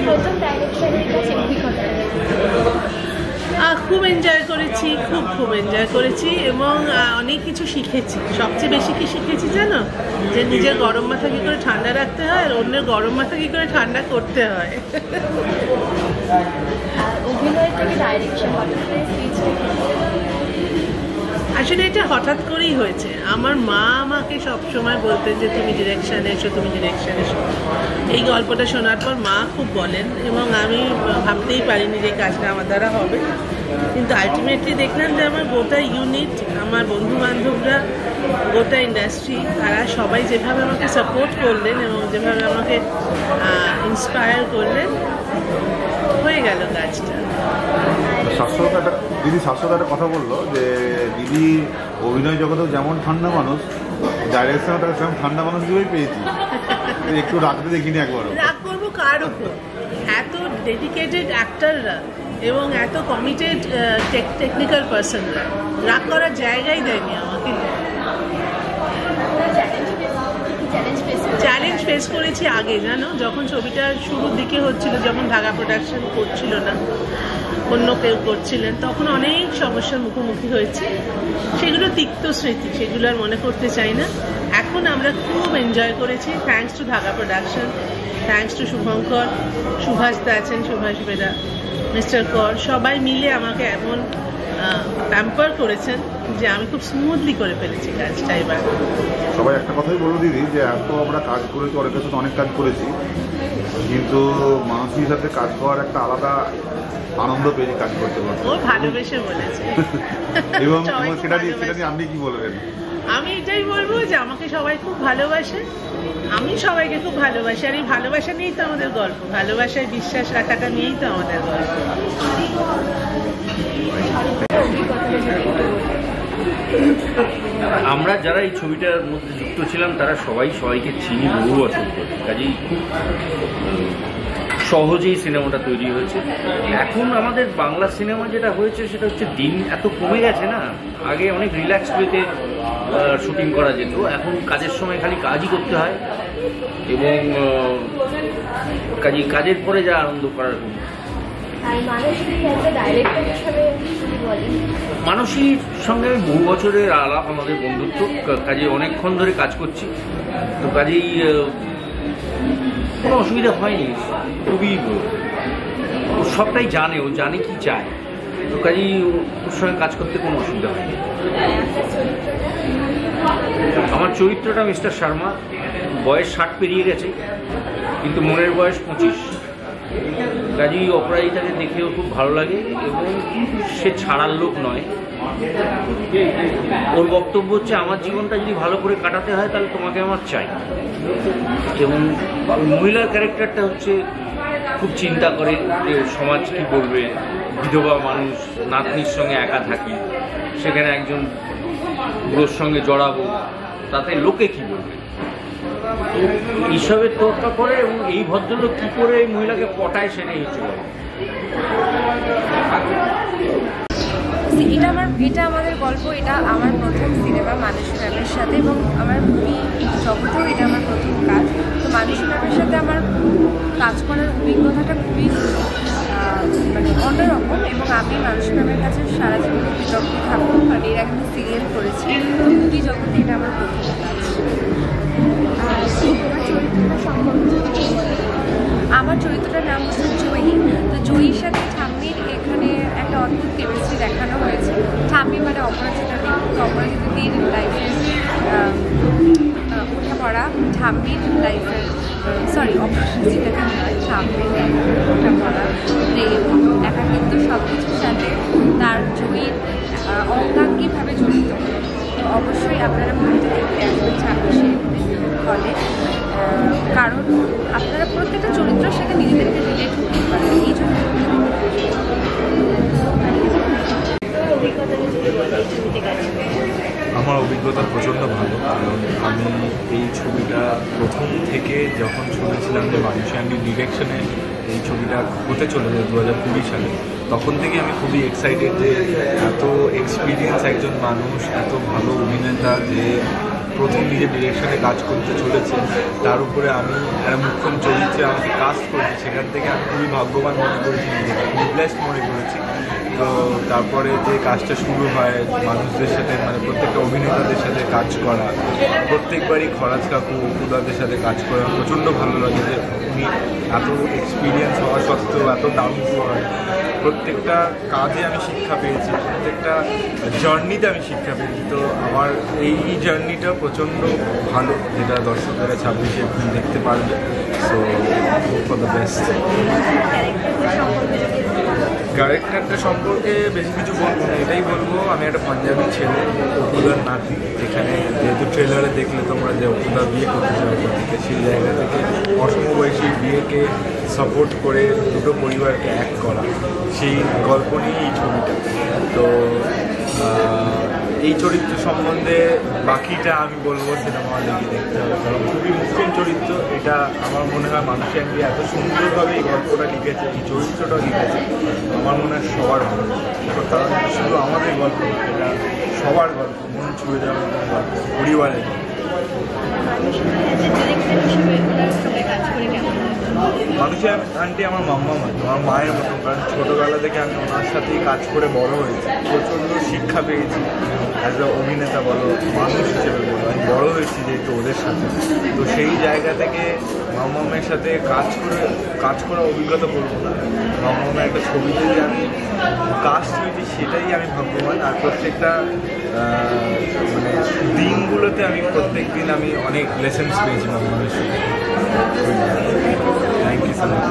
প্রথম ডাইরেকশনের কাছে অভিজ্ঞতা? খুব এনজয় করেছি, খুব এনজয় করেছি এবং অনেক কিছু শিখেছি। সবচেয়ে বেশি কি শিখেছি জানো? যে নিজের গরম মাথা কী করে ঠান্ডা রাখতে হয় আর অন্যের গরম মাথা কী করে ঠান্ডা করতে হয়। অভিনয় থেকে ডাইরেকশন আসলে এটা হঠাৎ করেই হয়েছে। আমার মা আমাকে সবসময় বলতেন যে তুমি ডিরেকশানে এসো, তুমি ডিরেকশানে এসো। এই গল্পটা শোনার পর মা খুব বলেন এবং আমি ভাবতেই পারিনি যে কাজটা আমার দ্বারা হবে, কিন্তু আলটিমেটলি দেখলাম যে আমার গোটা ইউনিট, আমার বন্ধু বান্ধবরা, গোটা ইন্ডাস্ট্রি, তারা সবাই যেভাবে আমাকে সাপোর্ট করলেন এবং যেভাবে আমাকে ইন্সপায়ার করলেন, হয়ে গেল কাজটা। দিদি শাশ্বত একটা কথা বললো যে দিদি অভিনয় জগতেও যেমন ঠান্ডা মানুষ, ডাইরেকশনটা সেরকম ঠান্ডা মানুষ হিসেবেই পেয়েছি। একটু রাখতে দেখিনি একবার। রাগ করবো কার উপর? এত ডেডিকেটেড অ্যাক্টাররা এবং এত কমিটেড টেকনিক্যাল পার্সনরা, রাগ করার জায়গাই দেয়নি আমাকে। চ্যালেঞ্জ ফেস করেছি আগে, জানো, যখন ছবিটা শুরুর দিকে হচ্ছিল, যখন ধাগা প্রোডাকশন করছিল না, অন্য কেউ করছিলেন, তখন অনেক সমস্যার মুখোমুখি হয়েছে। সেগুলো তিক্ত স্মৃতি, সেগুলো আর মনে করতে চাই না। এখন আমরা খুব এনজয় করেছি, thanks to Dhaga production, thanks to Shubhankar, Subhash দা আছেন, সুভাষ বেদা, মিস্টার কর, সবাই মিলে আমাকে এমন প্যাম্পার করেছেন যে আমি খুব স্মুথলি করে ফেলেছি কাজটা। এবার সবাই একটা কথাই বললো দিদি যে এত আমরা কাজ করেছি, অনেকের সাথে অনেক কাজ করেছি, কিন্তু মানুষের সাথে কাজ করার একটা আলাদা আনন্দ পেয়েছি কাজ করতে পারছি। ও ভালোবেসে বলেছে এবং সেটা নিয়ে আপনি কি বলবেন? আমি এটাই বলবো যে আমাকে সবাই খুব ভালোবাসে, আমি সবাইকে খুব ভালোবাসি, আর এই ভালোবাসা নিয়েই তো আমাদের গল্প, ভালোবাসায় বিশ্বাস রাখাটা নিয়েই তো আমাদের গল্প। আমরা যারা এই ছবিটার মধ্যে যুক্ত ছিলাম তারা সবাইকে চিনি বহু বছর ধরে, কাজেই খুব সহজেই সিনেমাটা তৈরি হয়েছে। এখন আমাদের বাংলা সিনেমা যেটা হয়েছে সেটা হচ্ছে দিন এত কমে গেছে না, আগে অনেক রিল্যাক্স ওয়েতে শুটিং করা যেত, এখন কাজের সময় খালি কাজই করতে হয় এবং কাজের পরে যা আনন্দ করার। মানসীর সঙ্গে বহু বছরের আলাপ, আমাদের বন্ধুত্ব, কাজে অনেকক্ষণ ধরে কাজ করছি, তো কাজেই কোনো অসুবিধা হয়নি। খুবই সবটাই জানে, ও জানে কি চায়, তো কাজেই ওর সঙ্গে কাজ করতে কোনো অসুবিধা হয়নি। আমার চরিত্রটা মিস্টার শর্মা, বয়স 60 পেরিয়ে গেছে কিন্তু মনের বয়স 25। কাজেই অপরাজিতাকে দেখেও খুব ভালো লাগে এবং সে ছাড়ার লোক নয়। ওর বক্তব্য হচ্ছে আমার জীবনটা যদি ভালো করে কাটাতে হয় তাহলে তোমাকে আমার চাই। এবং মহিলার ক্যারেক্টারটা হচ্ছে খুব চিন্তা করে যে সমাজ কী বলবে, বিধবা মানুষ, নাতনির সঙ্গে একা থাকি, সেখানে একজন বুড়োর সঙ্গে জড়াবো, তাতে লোকে কী বলবে, এইসবের তোড়টা করে এবং এই ভদ্রলোক কী করে এই মহিলাকে পটায় সেটাই হচ্ছে। এটা আমাদের গল্প, এটা আমার প্রথম সিনেমা মানসী ম্যামের সাথে, এবং আমার মুভি জগতেও এটা আমার প্রথম কাজ। তো মানসী ম্যামের সাথে আমার কাজ করার অভিজ্ঞতাটা খুবই মানে অন্যরকম, এবং আমি মানসী ম্যামের কাছে সারা জীবন কৃতজ্ঞ থাকবো, কারণ এর একটা সিরিয়াল করেছি। মুভি জগতে এটা আমার প্রথম কাজ। আমার চরিত্রটার নাম হচ্ছে জয়ী। তো জয়ীর সাথে ঠাম্মির এখানে একটা অদ্ভুত কেমিস্ট্রি দেখানো হয়েছে। ঠাম্মি মানে অপরাজিতা দি, অপরাজিতা দির লাইফের উঠে পড়া, ঠাম্মির লাইফের অপরাজিতা দি নয়, ঠাম্মির উঠে পড়া, প্রেম, একাকিত্ব, সব কিছুর সাথে তার জয়ীর অঙ্গাঙ্গিভাবে জড়িত। অবশ্যই আপনারা মুভিটা দেখতে আসবেন 26শে হলে, কারণ আপনারা প্রত্যেকটা চরিত্রের সাথে নিজেদেরকে রিলেট করতে পারেন। এই জন্য আমার অভিজ্ঞতা প্রচণ্ড ভালো, কারণ আমি এই ছবিটা প্রথম থেকে যখন শুনেছিলাম যে মানুষে আমি ডিরেকশনে এই ছবিটা হতে চলেছে 2020 সালে, তখন থেকে আমি খুবই এক্সাইটেড যে এত এক্সপিরিয়েন্স একজন মানুষ, এত ভালো অভিনেতা, যে প্রথম নিজের ডিরেকশনে কাজ করতে চলেছে, তার উপরে আমি একটা মুখ্যম চরিত্রে আমাকে কাস্ট করেছি, সেখান থেকে আমি খুবই ভাগ্যবান মনে করেছি, নিজেকে খুবই ব্লেসড মনে করেছি। তো তারপরে যে কাজটা শুরু হয় মানুষদের সাথে, মানে প্রত্যেকটা অভিনেতাদের সাথে কাজ করা, প্রত্যেকবারই খরাজ কাকু অপুদাদের সাথে কাজ করা প্রচণ্ড ভালো লাগে যে উনি এত এক্সপিরিয়েন্স হওয়া সত্ত্বেও এত ডাউন টু আর্থ। প্রত্যেকটা কাজে আমি শিক্ষা পেয়েছি, প্রত্যেকটা জার্নিতে আমি শিক্ষা পেয়েছি। তো আমার এই জার্নিটা প্রচণ্ড ভালো, যেটা দর্শকেরা 26শে এপ্রিল দেখতে পারবে। So for the best. ক্যারেক্টারটা সম্পর্কে বেশি কিছু বলবো না, এটাই বলবো আমি একটা পাঞ্জাবি ছেলে, অপুদার নাতি, যেখানে যেহেতু ট্রেলারে দেখলে তোমরা যে অপুদা বিয়ে করতে চাও থেকে, সেই জায়গা থেকে অসমবয়সী বিয়েকে সাপোর্ট করে দুটো পরিবারকে এক করা, সেই গল্প নিয়ে এই ছবিটা। তো এই চরিত্র সম্বন্ধে বাকিটা আমি বলবো সিনেমা হলে গিয়ে দেখতে হবে, কারণ খুবই মুখ্যম চরিত্র এটা। আমার মনে হয় মানুষে আমি এত সুন্দরভাবে এই গল্পটা লিখেছে, এই চরিত্রটা লিখেছে, আমার মনে হয় সবার ভালো। কারণ শুধু আমাদের গল্প, এটা সবার গল্প, মন ছুঁয়ে যাওয়ার মতো গল্প, পরিবারের। মানুষের আন্টি আমার মাম্মা মানে আমার মায়ের মতো, কারণ ছোটোবেলা থেকে আমি ওনার সাথেই কাজ করে বড় হয়েছি, প্রচণ্ড শিক্ষা পেয়েছি অ্যাজ এ অভিনেতা বলো, মানুষ হিসেবে বলো। আমি বড় হয়েছি যেহেতু ওদের সাথে, তো সেই জায়গা থেকে মাম্মামের সাথে কাজ করা অভিজ্ঞতা বলবো না, মাম্মামের একটা ছবিতে যে আমি কাজ হয়েছি সেটাই আমি ভাগ্যবান। আর প্রত্যেকটা মানে দিনগুলোতে আমি প্রত্যেক দিন আমি অনেক লেসেন্স পেয়েছি মাম্মামের সাথে। Thank you so much.